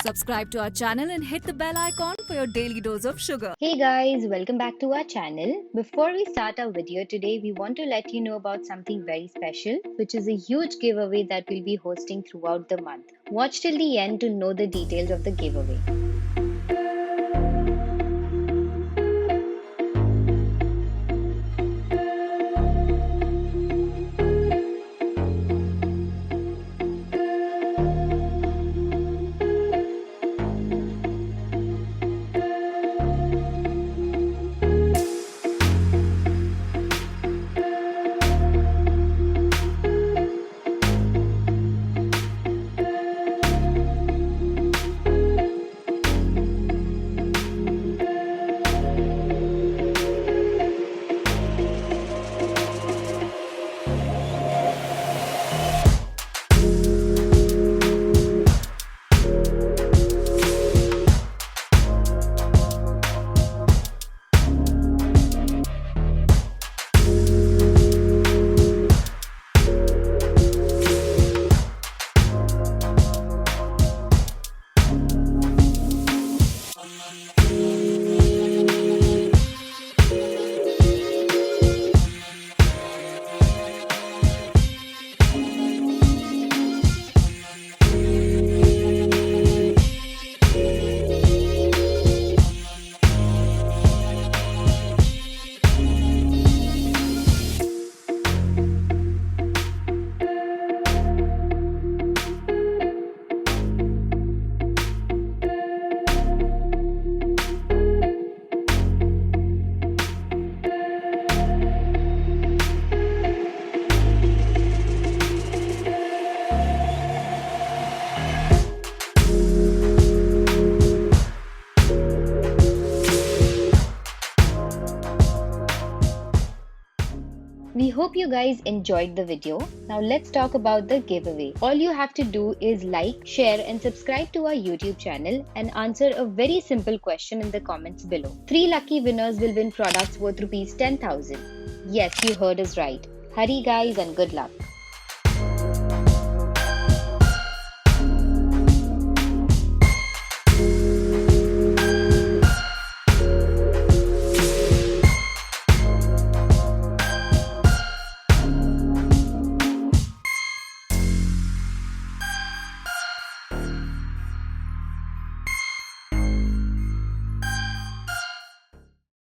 Subscribe to our channel and hit the bell icon for your daily dose of sugar. Hey guys, welcome back to our channel. Before we start our video today, we want to let you know about something very special, which is a huge giveaway that we'll be hosting throughout the month. Watch till the end to know the details of the giveaway. We hope you guys enjoyed the video. Now let's talk about the giveaway. All you have to do is like, share and subscribe to our YouTube channel and answer a very simple question in the comments below. 3 lucky winners will win products worth rupees 10,000. Yes, you heard us right. Hurry guys and good luck.